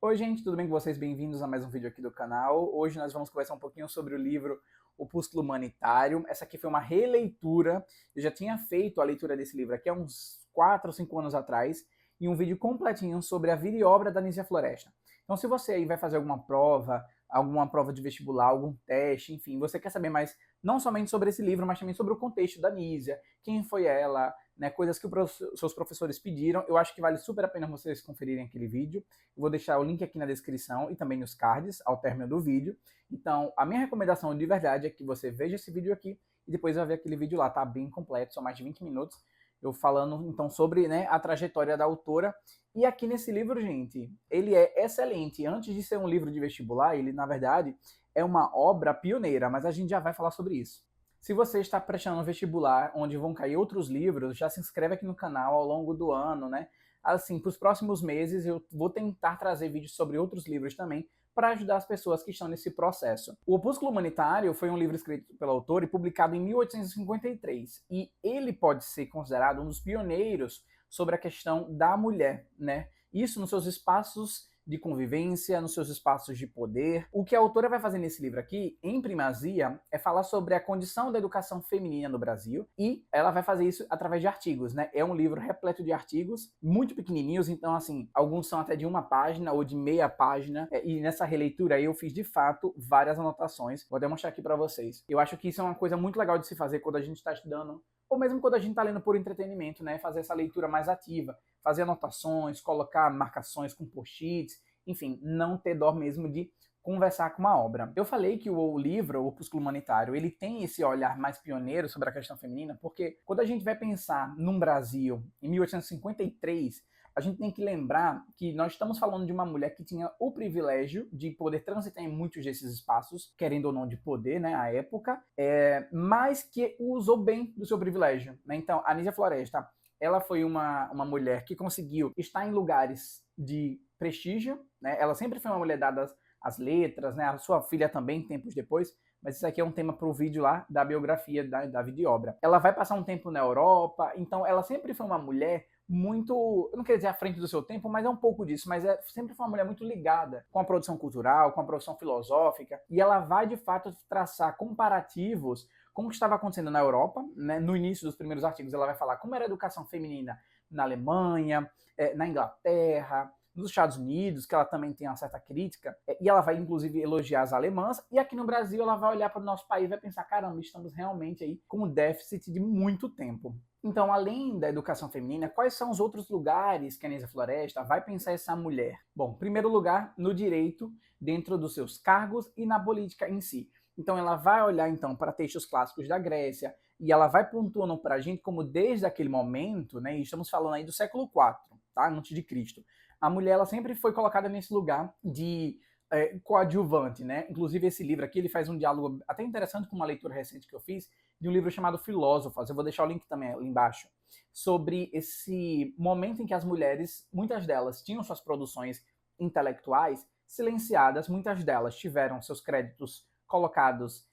Oi, gente, tudo bem com vocês? Bem-vindos a mais um vídeo aqui do canal. Hoje nós vamos conversar um pouquinho sobre o livro Opúsculo Humanitário. Essa aqui foi uma releitura. Eu já tinha feito a leitura desse livro aqui há uns 4 ou 5 anos atrás, e um vídeo completinho sobre a vida e obra da Nízia Floresta. Então, se você aí vai fazer alguma prova de vestibular, algum teste, enfim, você quer saber mais não somente sobre esse livro, mas também sobre o contexto da Nízia, quem foi ela, né, coisas que os seus professores pediram, eu acho que vale super a pena vocês conferirem aquele vídeo. Eu vou deixar o link aqui na descrição e também nos cards ao término do vídeo. Então, a minha recomendação de verdade é que você veja esse vídeo aqui e depois vai ver aquele vídeo lá, tá bem completo, são mais de 20 minutos. Eu falando então sobre, né, a trajetória da autora. E aqui nesse livro, gente, ele é excelente. Antes de ser um livro de vestibular, ele na verdade é uma obra pioneira, mas a gente já vai falar sobre isso. Se você está prestando um vestibular onde vão cair outros livros, já se inscreve aqui no canal ao longo do ano, né? Assim, para os próximos meses eu vou tentar trazer vídeos sobre outros livros também para ajudar as pessoas que estão nesse processo. O Opúsculo Humanitário foi um livro escrito pelo autor e publicado em 1853, e ele pode ser considerado um dos pioneiros sobre a questão da mulher, né? Isso nos seus espaços de convivência, nos seus espaços de poder. O que a autora vai fazer nesse livro aqui, em primazia, é falar sobre a condição da educação feminina no Brasil, e ela vai fazer isso através de artigos, né? É um livro repleto de artigos, muito pequenininhos, então, assim, alguns são até de uma página ou de meia página, e nessa releitura aí eu fiz, de fato, várias anotações. Vou até mostrar aqui para vocês. Eu acho que isso é uma coisa muito legal de se fazer quando a gente está estudando, ou mesmo quando a gente está lendo por entretenimento, né? Fazer essa leitura mais ativa, fazer anotações, colocar marcações com post-its, enfim, não ter dó mesmo de conversar com uma obra. Eu falei que o livro, o Opúsculo Humanitário, ele tem esse olhar mais pioneiro sobre a questão feminina, porque quando a gente vai pensar num Brasil em 1853, a gente tem que lembrar que nós estamos falando de uma mulher que tinha o privilégio de poder transitar em muitos desses espaços, querendo ou não de poder, né, à época, mas que usou bem do seu privilégio, né? Então, a Nízia Floresta, ela foi uma mulher que conseguiu estar em lugares de prestígio, né? Ela sempre foi uma mulher dada às letras, né? A sua filha também, tempos depois, mas isso aqui é um tema para o vídeo lá da biografia da vida e obra. Ela vai passar um tempo na Europa, então ela sempre foi uma mulher muito, eu não queria dizer à frente do seu tempo, mas é um pouco disso, mas sempre foi uma mulher muito ligada com a produção cultural, com a produção filosófica, e ela vai de fato traçar comparativos com o que estava acontecendo na Europa, né? No início dos primeiros artigos ela vai falar como era a educação feminina na Alemanha, na Inglaterra, nos Estados Unidos, que ela também tem uma certa crítica, e ela vai inclusive elogiar as alemãs, e aqui no Brasil ela vai olhar para o nosso país e vai pensar, caramba, estamos realmente aí com um déficit de muito tempo. Então, além da educação feminina, quais são os outros lugares que a Nízia Floresta vai pensar essa mulher? Bom, em primeiro lugar, no direito, dentro dos seus cargos e na política em si. Então ela vai olhar então para textos clássicos da Grécia, e ela vai pontuando para a gente como desde aquele momento, né, e estamos falando aí do século IV, tá, antes de Cristo, a mulher ela sempre foi colocada nesse lugar de coadjuvante, né? Inclusive esse livro aqui ele faz um diálogo até interessante com uma leitura recente que eu fiz de um livro chamado Filósofas. Eu vou deixar o link também ali embaixo, sobre esse momento em que as mulheres, muitas delas tinham suas produções intelectuais silenciadas, muitas delas tiveram seus créditos colocados,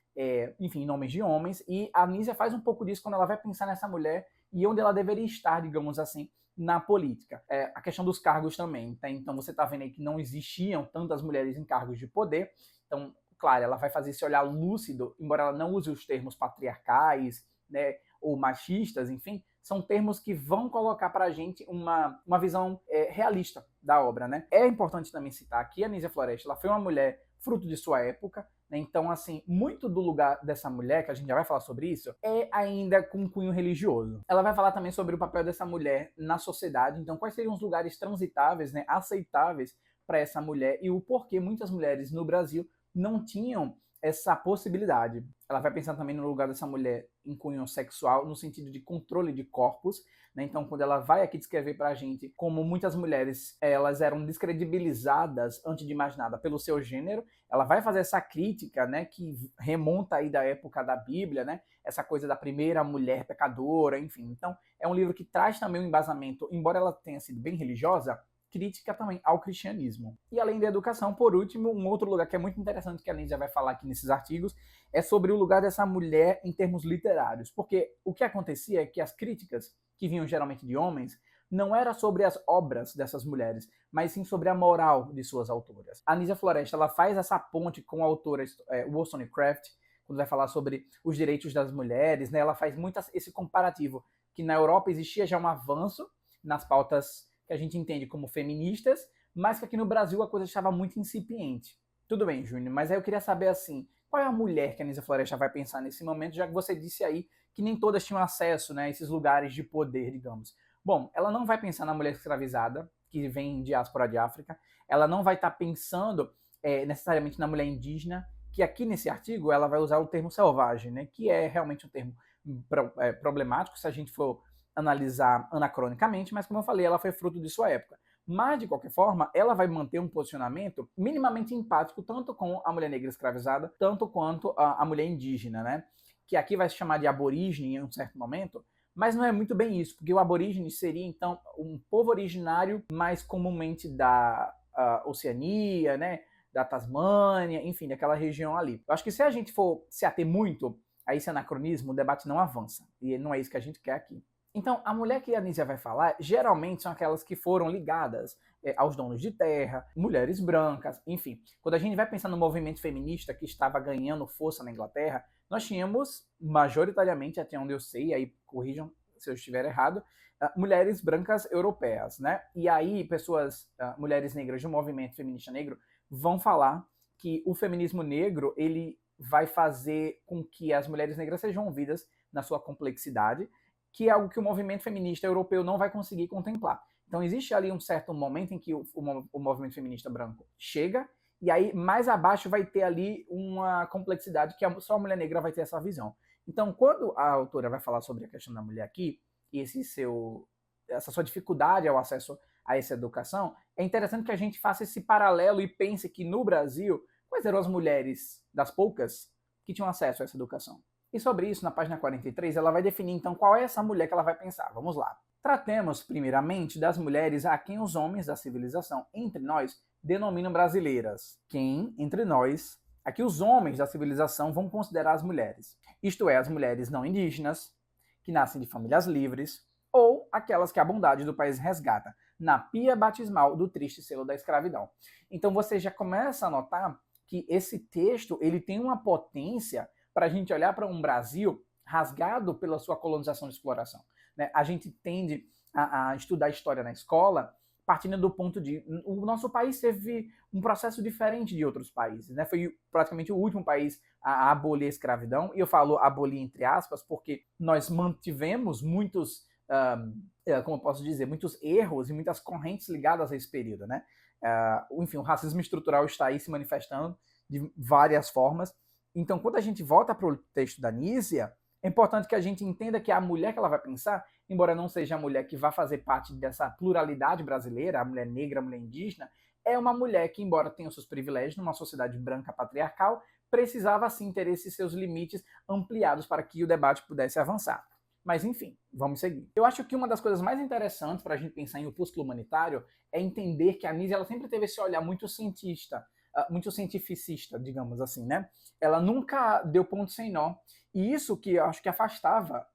enfim, em nomes de homens, e a Nízia faz um pouco disso quando ela vai pensar nessa mulher e onde ela deveria estar, digamos assim, na política. A questão dos cargos também, tá? Então você está vendo aí que não existiam tantas mulheres em cargos de poder, então, claro, ela vai fazer esse olhar lúcido, embora ela não use os termos patriarcais, né, ou machistas, enfim, são termos que vão colocar para a gente uma visão realista da obra, né? É importante também citar que a Nízia Floresta ela foi uma mulher fruto de sua época, né? Então, assim, muito do lugar dessa mulher, que a gente já vai falar sobre isso, é ainda com um cunho religioso. Ela vai falar também sobre o papel dessa mulher na sociedade, então quais seriam os lugares transitáveis, né, aceitáveis para essa mulher e o porquê muitas mulheres no Brasil não tinham essa possibilidade. Ela vai pensar também no lugar dessa mulher em cunho sexual, no sentido de controle de corpos, né? Então, quando ela vai aqui descrever para a gente como muitas mulheres elas eram descredibilizadas, antes de mais nada, pelo seu gênero, ela vai fazer essa crítica, né, que remonta aí da época da Bíblia, né? Essa coisa da primeira mulher pecadora, enfim. Então, é um livro que traz também um embasamento, embora ela tenha sido bem religiosa, crítica também ao cristianismo. E além da educação, por último, um outro lugar que é muito interessante que a Nízia vai falar aqui nesses artigos é sobre o lugar dessa mulher em termos literários. Porque o que acontecia é que as críticas, que vinham geralmente de homens, não era sobre as obras dessas mulheres, mas sim sobre a moral de suas autoras. A Anísia Floresta ela faz essa ponte com a autora Wollstonecraft, quando vai falar sobre os direitos das mulheres, né? Ela faz muito esse comparativo, que na Europa existia já um avanço nas pautas que a gente entende como feministas, mas que aqui no Brasil a coisa estava muito incipiente. Tudo bem, Júnior, mas aí eu queria saber assim, qual é a mulher que a Anísia Floresta vai pensar nesse momento, já que você disse aí que nem todas tinham acesso, né, a esses lugares de poder, digamos. Bom, ela não vai pensar na mulher escravizada, que vem de diáspora de África, ela não vai estar pensando necessariamente na mulher indígena, que aqui nesse artigo ela vai usar o termo selvagem, né, que é realmente um termo problemático se a gente for analisar anacronicamente, mas como eu falei, ela foi fruto de sua época. Mas, de qualquer forma, ela vai manter um posicionamento minimamente empático tanto com a mulher negra escravizada, tanto quanto a mulher indígena, né? Que aqui vai se chamar de aborígene em um certo momento, mas não é muito bem isso, porque o aborígene seria, então, um povo originário mais comumente da Oceania, né? Da Tasmânia, enfim, daquela região ali. Eu acho que se a gente for se ater muito a esse anacronismo, o debate não avança, e não é isso que a gente quer aqui. Então, a mulher que a Anísia vai falar, geralmente são aquelas que foram ligadas aos donos de terra, mulheres brancas, enfim. Quando a gente vai pensar no movimento feminista que estava ganhando força na Inglaterra, nós tínhamos, majoritariamente, até onde eu sei, aí corrijam se eu estiver errado, mulheres brancas europeias, né? E aí, mulheres negras do movimento feminista negro, vão falar que o feminismo negro, ele vai fazer com que as mulheres negras sejam ouvidas na sua complexidade, que é algo que o movimento feminista europeu não vai conseguir contemplar. Então existe ali um certo momento em que o movimento feminista branco chega, e aí mais abaixo vai ter ali uma complexidade que só a mulher negra vai ter essa visão. Então quando a autora vai falar sobre a questão da mulher aqui, e essa sua dificuldade ao acesso a essa educação, é interessante que a gente faça esse paralelo e pense que no Brasil, quais eram as mulheres das poucas que tinham acesso a essa educação? E sobre isso, na página 43, ela vai definir então qual é essa mulher que ela vai pensar. Vamos lá. Tratemos, primeiramente, das mulheres a quem os homens da civilização entre nós denominam brasileiras. Quem, entre nós, a que os homens da civilização vão considerar as mulheres. Isto é, as mulheres não indígenas, que nascem de famílias livres, ou aquelas que a bondade do país resgata, na pia batismal do triste selo da escravidão. Então você já começa a notar que esse texto ele tem uma potência para a gente olhar para um Brasil rasgado pela sua colonização e exploração. Né? A gente tende a estudar história na escola partindo do ponto de o nosso país teve um processo diferente de outros países. Né? Foi praticamente o último país a abolir a escravidão, e eu falo abolir entre aspas porque nós mantivemos muitos, como eu posso dizer, muitos erros e muitas correntes ligadas a esse período. Né? Enfim, o racismo estrutural está aí se manifestando de várias formas. Então, quando a gente volta para o texto da Anísia, é importante que a gente entenda que a mulher que ela vai pensar, embora não seja a mulher que vai fazer parte dessa pluralidade brasileira, a mulher negra, a mulher indígena, é uma mulher que, embora tenha os seus privilégios numa sociedade branca patriarcal, precisava sim ter esses seus limites ampliados para que o debate pudesse avançar. Mas enfim, vamos seguir. Eu acho que uma das coisas mais interessantes para a gente pensar em opúsculo humanitário é entender que a Anísia ela sempre teve esse olhar muito cientista, muito cientificista, digamos assim, né? Ela nunca deu ponto sem nó. E isso que eu acho que afastava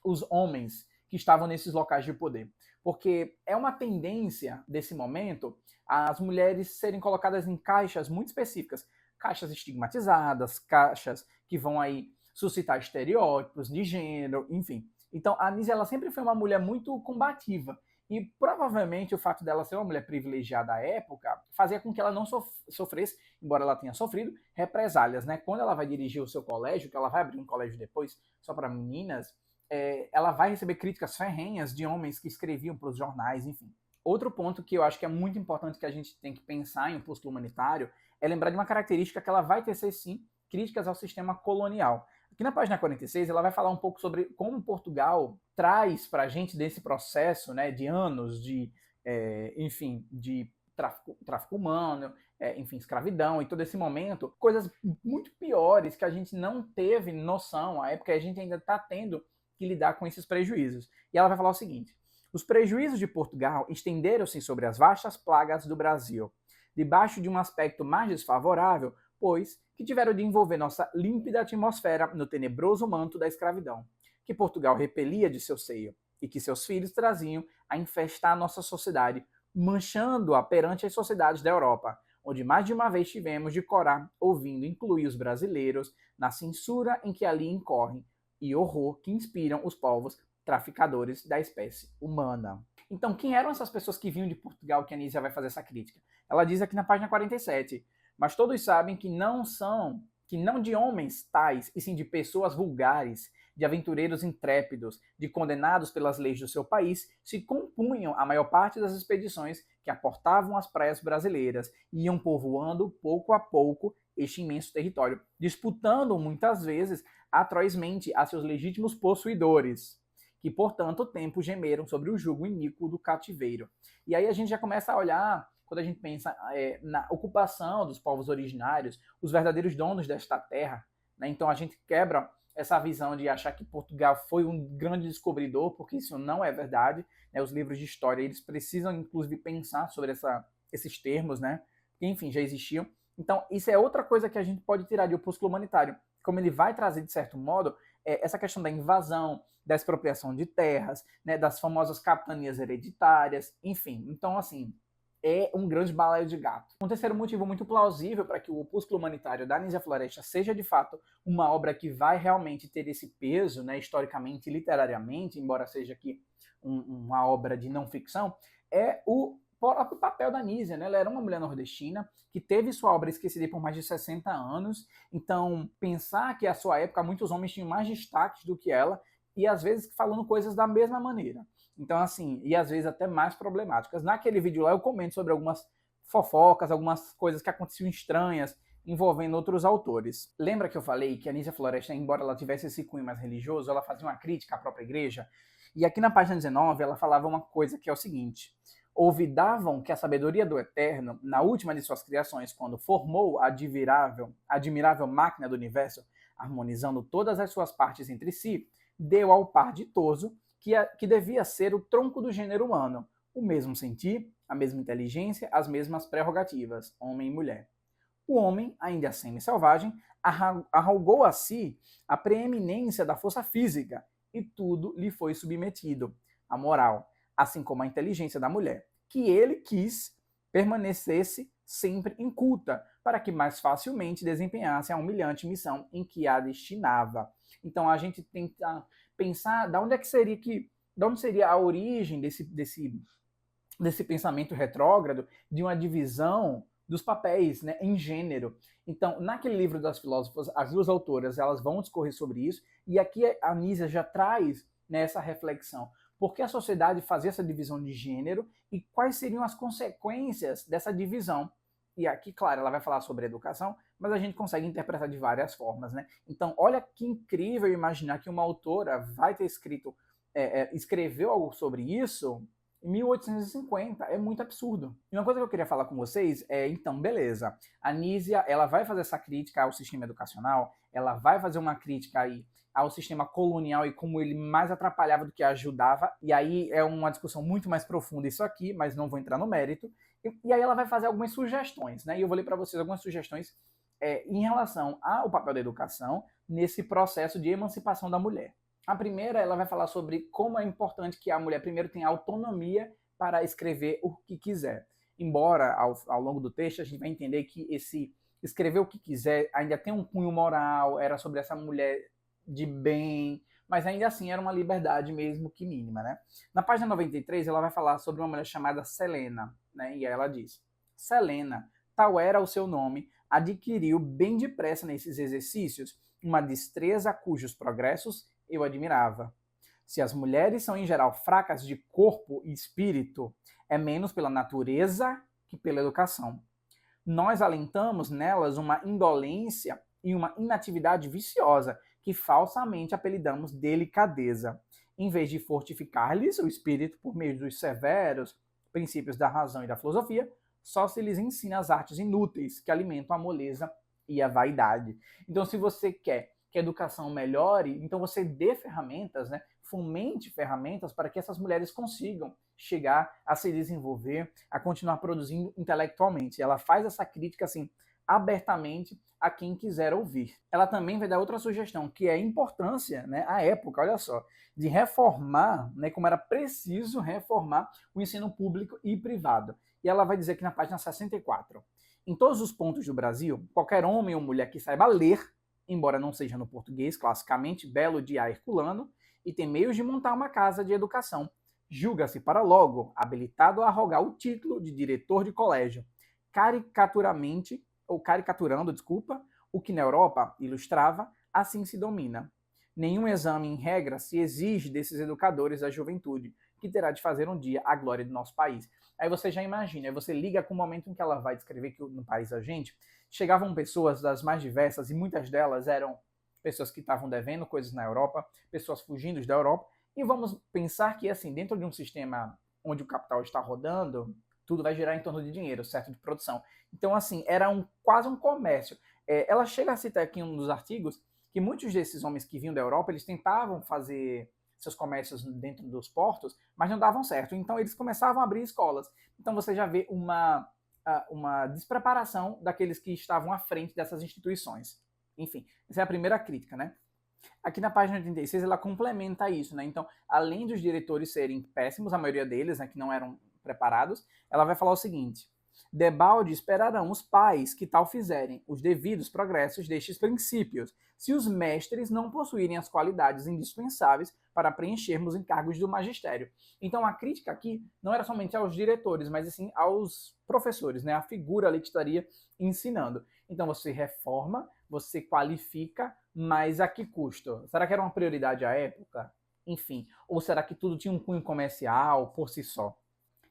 os homens que estavam nesses locais de poder. Porque é uma tendência desse momento as mulheres serem colocadas em caixas muito específicas. Caixas estigmatizadas, caixas que vão aí suscitar estereótipos de gênero, enfim. Então a Anísia ela sempre foi uma mulher muito combativa. E provavelmente o fato dela ser uma mulher privilegiada à época fazia com que ela não sofresse, embora ela tenha sofrido, represálias, né? Quando ela vai dirigir o seu colégio, que ela vai abrir um colégio depois só para meninas, ela vai receber críticas ferrenhas de homens que escreviam para os jornais, enfim. Outro ponto que eu acho que é muito importante que a gente tem que pensar em opúsculo humanitário é lembrar de uma característica que ela vai tecer, sim, críticas ao sistema colonial. Aqui na página 46, ela vai falar um pouco sobre como Portugal traz para a gente desse processo, né, de anos de, enfim, de tráfico humano, enfim, escravidão e todo esse momento, coisas muito piores que a gente não teve noção à época, e a gente ainda está tendo que lidar com esses prejuízos. E ela vai falar o seguinte: os prejuízos de Portugal estenderam-se sobre as vastas plagas do Brasil, debaixo de um aspecto mais desfavorável, pois que tiveram de envolver nossa límpida atmosfera no tenebroso manto da escravidão, que Portugal repelia de seu seio, e que seus filhos traziam a infestar a nossa sociedade, manchando-a perante as sociedades da Europa, onde mais de uma vez tivemos de corar ouvindo incluir os brasileiros na censura em que ali incorrem e horror que inspiram os povos traficadores da espécie humana. Então, quem eram essas pessoas que vinham de Portugal que a Anísia vai fazer essa crítica? Ela diz aqui na página 47, mas todos sabem que não de homens tais, e sim de pessoas vulgares, de aventureiros intrépidos, de condenados pelas leis do seu país, se compunham a maior parte das expedições que aportavam as praias brasileiras e iam povoando pouco a pouco este imenso território, disputando muitas vezes atrozmente a seus legítimos possuidores, que por tanto tempo gemeram sobre o jugo iníquo do cativeiro. E aí a gente já começa a olhar, quando a gente pensa na ocupação dos povos originários, os verdadeiros donos desta terra, né? Então a gente quebra essa visão de achar que Portugal foi um grande descobridor, porque isso não é verdade, né? Os livros de história, eles precisam inclusive pensar sobre esses termos, né? Que, enfim, já existiam. Então isso é outra coisa que a gente pode tirar de Opúsculo Humanitário, como ele vai trazer, de certo modo, essa questão da invasão, da expropriação de terras, né, das famosas capitanias hereditárias, enfim. Então, assim, é um grande balaio de gato. Um terceiro motivo muito plausível para que o Opúsculo Humanitário da Anísia Floresta seja, de fato, uma obra que vai realmente ter esse peso, né, historicamente e literariamente, embora seja aqui uma obra de não ficção, é o próprio papel da Anísia, né? Ela era uma mulher nordestina que teve sua obra esquecida por mais de 60 anos, então pensar que a sua época muitos homens tinham mais destaques do que ela, e às vezes falando coisas da mesma maneira. Então, assim, e às vezes até mais problemáticas. Naquele vídeo lá eu comento sobre algumas fofocas, algumas coisas que aconteciam estranhas envolvendo outros autores. Lembra que eu falei que a Anísia Floresta, embora ela tivesse esse cunho mais religioso, ela fazia uma crítica à própria igreja? E aqui na página 19 ela falava uma coisa que é o seguinte: olvidavam que a sabedoria do Eterno, na última de suas criações, quando formou a admirável máquina do universo, harmonizando todas as suas partes entre si, deu ao par ditoso que devia ser o tronco do gênero humano, o mesmo sentir, a mesma inteligência, as mesmas prerrogativas, homem e mulher. O homem, ainda semi-selvagem, arrogou a si a preeminência da força física e tudo lhe foi submetido, a moral, assim como a inteligência da mulher, que ele quis permanecesse sempre inculta, para que mais facilmente desempenhasse a humilhante missão em que a destinava. Então a gente tenta pensar de onde seria a origem desse pensamento retrógrado, de uma divisão dos papéis, né, em gênero. Então, naquele livro das filósofas, as duas autoras elas vão discorrer sobre isso, e aqui a Anísia já traz, né, essa reflexão. Por que a sociedade fazia essa divisão de gênero e quais seriam as consequências dessa divisão? E aqui, claro, ela vai falar sobre educação, mas a gente consegue interpretar de várias formas, né? Então, olha que incrível imaginar que uma autora vai ter escreveu algo sobre isso em 1850. É muito absurdo. E uma coisa que eu queria falar com vocês é, então, beleza, a Anísia, ela vai fazer essa crítica ao sistema educacional, ela vai fazer uma crítica aí ao sistema colonial e como ele mais atrapalhava do que ajudava, e aí é uma discussão muito mais profunda isso aqui, mas não vou entrar no mérito, e aí ela vai fazer algumas sugestões, né, e eu vou ler para vocês algumas sugestões em relação ao papel da educação nesse processo de emancipação da mulher. A primeira, ela vai falar sobre como é importante que a mulher primeiro tenha autonomia para escrever o que quiser. Embora, ao longo do texto, a gente vai entender que esse escrever o que quiser ainda tem um cunho moral, era sobre essa mulher de bem, mas ainda assim era uma liberdade mesmo que mínima, né? Na página 93, ela vai falar sobre uma mulher chamada Selena, né? E aí ela diz: Selena, tal era o seu nome, adquiriu bem depressa nesses exercícios uma destreza cujos progressos eu admirava. Se as mulheres são em geral fracas de corpo e espírito, é menos pela natureza que pela educação. Nós alentamos nelas uma indolência e uma inatividade viciosa que falsamente apelidamos delicadeza, em vez de fortificar-lhes o espírito por meio dos severos princípios da razão e da filosofia, só se lhes ensina as artes inúteis que alimentam a moleza e a vaidade. Então, se você quer que a educação melhore, então você dê ferramentas, né? Fomente ferramentas para que essas mulheres consigam chegar a se desenvolver, a continuar produzindo intelectualmente. Ela faz essa crítica assim abertamente a quem quiser ouvir. Ela também vai dar outra sugestão, que é a importância, né, à época, olha só, de reformar, né, como era preciso reformar o ensino público e privado. E ela vai dizer aqui na página 64. Em todos os pontos do Brasil, qualquer homem ou mulher que saiba ler, embora não seja no português classicamente belo de A herculano, e tem meios de montar uma casa de educação, julga-se para logo habilitado a arrogar o título de diretor de colégio, caricaturando, o que na Europa ilustrava, assim se domina. Nenhum exame em regra se exige desses educadores da juventude, que terá de fazer um dia a glória do nosso país. Aí você já imagina, aí você liga com o momento em que ela vai descrever que no país da gente, chegavam pessoas das mais diversas, e muitas delas eram pessoas que estavam devendo coisas na Europa, pessoas fugindo da Europa, e vamos pensar que, assim, dentro de um sistema onde o capital está rodando, tudo vai girar em torno de dinheiro, certo? De produção. Então, assim, era quase um comércio. Ela chega a citar aqui em um dos artigos que muitos desses homens que vinham da Europa, eles tentavam fazer seus comércios dentro dos portos, mas não davam certo. Então, eles começavam a abrir escolas. Então, você já vê uma despreparação daqueles que estavam à frente dessas instituições. Enfim, essa é a primeira crítica, né? Aqui na página 36 ela complementa isso, né? Então, além dos diretores serem péssimos, a maioria deles, né, que não eram preparados, ela vai falar o seguinte: debalde esperarão os pais que tal fizerem os devidos progressos destes princípios, se os mestres não possuírem as qualidades indispensáveis para preenchermos encargos do magistério. Então a crítica aqui não era somente aos diretores, mas sim aos professores, né? A figura ali que estaria ensinando. Então você reforma, você qualifica, mas a que custo? Será que era uma prioridade à época? Enfim, ou será que tudo tinha um cunho comercial por si só?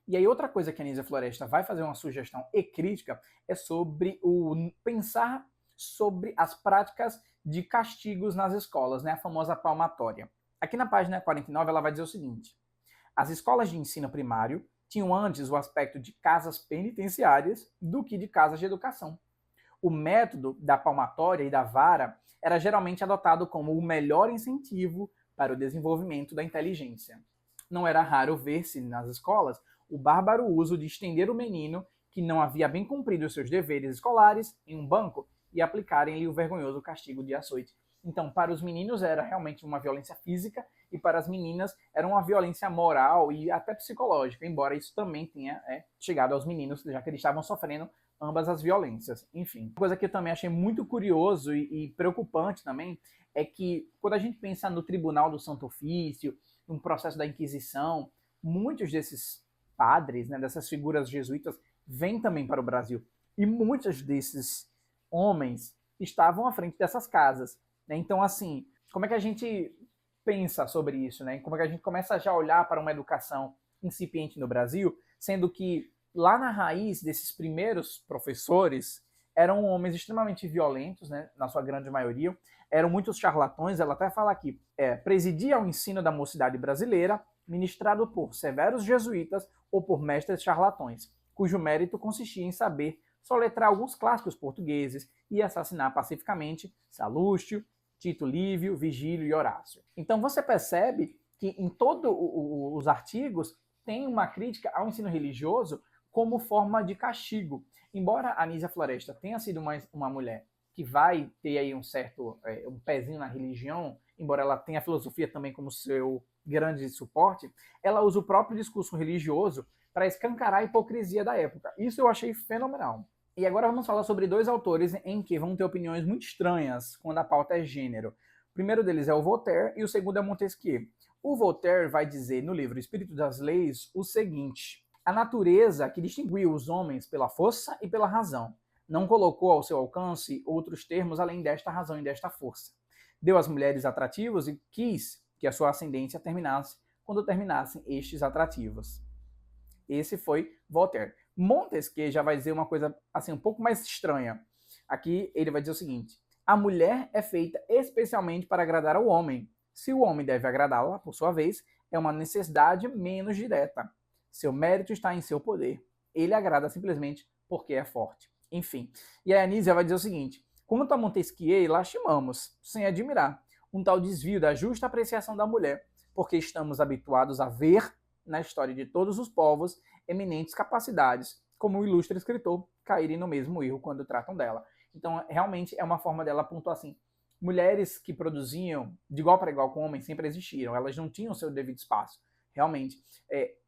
E aí outra coisa que a Anísia Floresta vai fazer uma sugestão e crítica é sobre o pensar sobre as práticas de castigos nas escolas, né? A famosa palmatória. Aqui na página 49 ela vai dizer o seguinte: as escolas de ensino primário tinham antes o aspecto de casas penitenciárias do que de casas de educação. O método da palmatória e da vara era geralmente adotado como o melhor incentivo para o desenvolvimento da inteligência. Não era raro ver-se nas escolas o bárbaro uso de estender o menino que não havia bem cumprido os seus deveres escolares em um banco e aplicarem-lhe o vergonhoso castigo de açoite. Então, para os meninos era realmente uma violência física e para as meninas era uma violência moral e até psicológica, embora isso também tenha chegado aos meninos, já que eles estavam sofrendo ambas as violências. Enfim, uma coisa que eu também achei muito curioso e preocupante também é que quando a gente pensa no Tribunal do Santo Ofício, no processo da Inquisição, muitos desses padres, né, dessas figuras jesuítas, vêm também para o Brasil. E muitos desses homens estavam à frente dessas casas. Né? Então, assim, como é que a gente pensa sobre isso? Né? Como é que a gente começa a já olhar para uma educação incipiente no Brasil, sendo que lá na raiz desses primeiros professores eram homens extremamente violentos, né, na sua grande maioria, eram muitos charlatões. Ela até fala aqui, presidia ao ensino da mocidade brasileira, ministrado por severos jesuítas ou por mestres charlatões, cujo mérito consistia em saber soletrar alguns clássicos portugueses e assassinar pacificamente Salustio, Tito Livio, Vigílio e Horácio. Então você percebe que em todos os artigos tem uma crítica ao ensino religioso como forma de castigo. Embora a Anísia Floresta tenha sido uma mulher que vai ter aí um pezinho na religião, embora ela tenha a filosofia também como seu grande suporte, ela usa o próprio discurso religioso para escancarar a hipocrisia da época. Isso eu achei fenomenal. E agora vamos falar sobre dois autores em que vão ter opiniões muito estranhas quando a pauta é gênero. O primeiro deles é o Voltaire e o segundo é Montesquieu. O Voltaire vai dizer no livro Espírito das Leis o seguinte: a natureza que distinguiu os homens pela força e pela razão não colocou ao seu alcance outros termos além desta razão e desta força. Deu às mulheres atrativos e quis que a sua ascendência terminasse quando terminassem estes atrativos. Esse foi Voltaire. Montesquieu já vai dizer uma coisa assim um pouco mais estranha. Aqui ele vai dizer o seguinte: a mulher é feita especialmente para agradar ao homem. Se o homem deve agradá-la, por sua vez, é uma necessidade menos direta. Seu mérito está em seu poder. Ele agrada simplesmente porque é forte. Enfim. E a Anísia vai dizer o seguinte: quanto a Montesquieu, lastimamos, sem admirar, um tal desvio da justa apreciação da mulher, porque estamos habituados a ver, na história de todos os povos, eminentes capacidades, como o ilustre escritor, caírem no mesmo erro quando tratam dela. Então, realmente é uma forma dela pontuar assim, mulheres que produziam de igual para igual com homens sempre existiram, elas não tinham seu devido espaço. Realmente,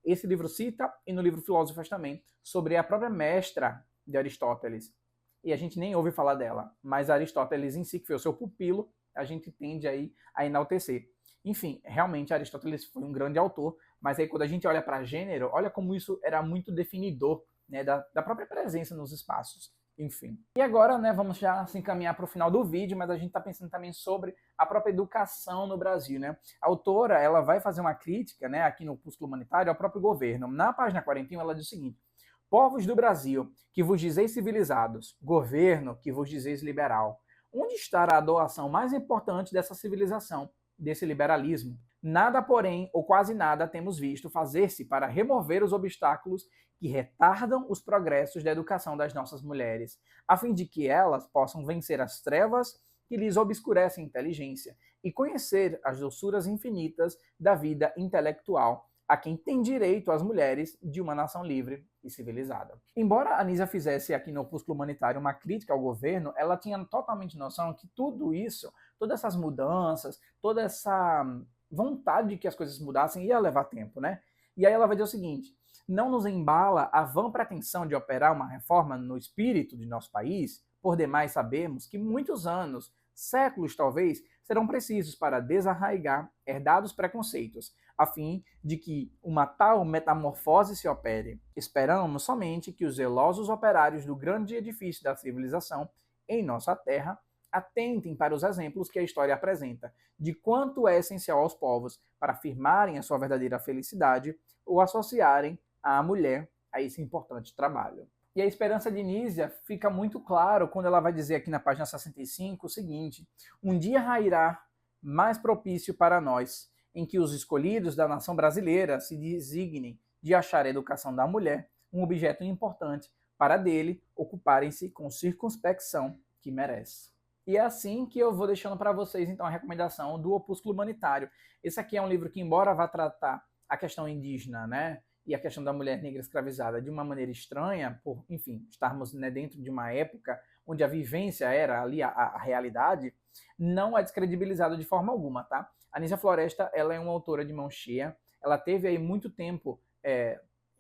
esse livro cita, e no livro Filósofos também, sobre a própria mestra de Aristóteles. E a gente nem ouve falar dela, mas Aristóteles em si, que foi o seu pupilo, a gente tende aí a enaltecer. Enfim, realmente Aristóteles foi um grande autor, mas aí quando a gente olha para gênero, olha como isso era muito definidor, né, da própria presença nos espaços. Enfim. E agora, né, vamos já se encaminhar para o final do vídeo, mas a gente está pensando também sobre a própria educação no Brasil, né? A autora, ela vai fazer uma crítica, né, aqui no Opúsculo Humanitário, ao próprio governo. Na página 41, ela diz o seguinte: povos do Brasil, que vos dizeis civilizados, governo, que vos dizeis liberal, onde estará a doação mais importante dessa civilização, desse liberalismo? Nada, porém, ou quase nada, temos visto fazer-se para remover os obstáculos que retardam os progressos da educação das nossas mulheres, a fim de que elas possam vencer as trevas que lhes obscurecem a inteligência e conhecer as doçuras infinitas da vida intelectual, a quem tem direito as mulheres de uma nação livre e civilizada. Embora a Anísia fizesse aqui no Opúsculo Humanitário uma crítica ao governo, ela tinha totalmente noção que tudo isso, todas essas mudanças, toda essa vontade de que as coisas mudassem ia levar tempo, né? E aí ela vai dizer o seguinte: não nos embala a vã pretensão de operar uma reforma no espírito de nosso país, por demais sabemos que muitos anos, séculos talvez, serão precisos para desarraigar herdados preconceitos, a fim de que uma tal metamorfose se opere. Esperamos somente que os zelosos operários do grande edifício da civilização em nossa terra atentem para os exemplos que a história apresenta, de quanto é essencial aos povos para afirmarem a sua verdadeira felicidade ou associarem a mulher a esse importante trabalho. E a esperança de Nísia fica muito claro quando ela vai dizer aqui na página 65 o seguinte: um dia rairá mais propício para nós, em que os escolhidos da nação brasileira se designem de achar a educação da mulher um objeto importante para dele ocuparem-se com circunspecção que merece. E é assim que eu vou deixando para vocês, então, a recomendação do Opúsculo Humanitário. Esse aqui é um livro que, embora vá tratar a questão indígena, né, e a questão da mulher negra escravizada de uma maneira estranha, por, enfim, estarmos, né, dentro de uma época onde a vivência era ali a realidade, não é descredibilizado de forma alguma, tá? A Anísia Floresta, ela é uma autora de mão cheia, ela teve aí muito tempo,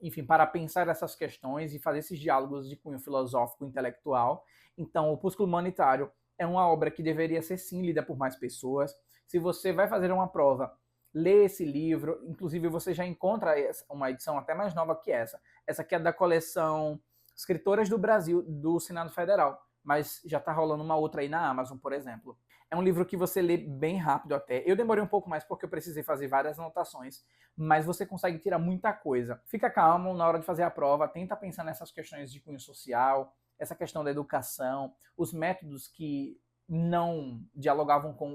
enfim, para pensar essas questões e fazer esses diálogos de cunho filosófico intelectual. Então, o Opúsculo Humanitário é uma obra que deveria ser, sim, lida por mais pessoas. Se você vai fazer uma prova, lê esse livro. Inclusive, você já encontra uma edição até mais nova que essa. Essa aqui é da coleção Escritoras do Brasil, do Senado Federal. Mas já está rolando uma outra aí na Amazon, por exemplo. É um livro que você lê bem rápido até. Eu demorei um pouco mais porque eu precisei fazer várias anotações, mas você consegue tirar muita coisa. Fica calmo na hora de fazer a prova, tenta pensar nessas questões de cunho social, essa questão da educação, os métodos que não dialogavam com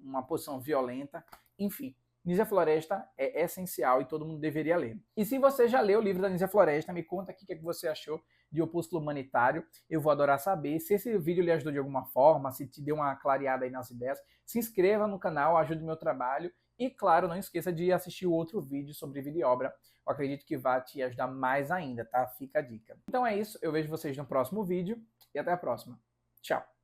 uma posição violenta, enfim. Nísia Floresta é essencial e todo mundo deveria ler. E se você já leu o livro da Nísia Floresta, me conta aqui o que você achou de Opúsculo Humanitário. Eu vou adorar saber. Se esse vídeo lhe ajudou de alguma forma, se te deu uma clareada aí nas ideias, se inscreva no canal, ajude o meu trabalho. E, claro, não esqueça de assistir o outro vídeo sobre vida e obra. Eu acredito que vai te ajudar mais ainda, tá? Fica a dica. Então é isso. Eu vejo vocês no próximo vídeo e até a próxima. Tchau!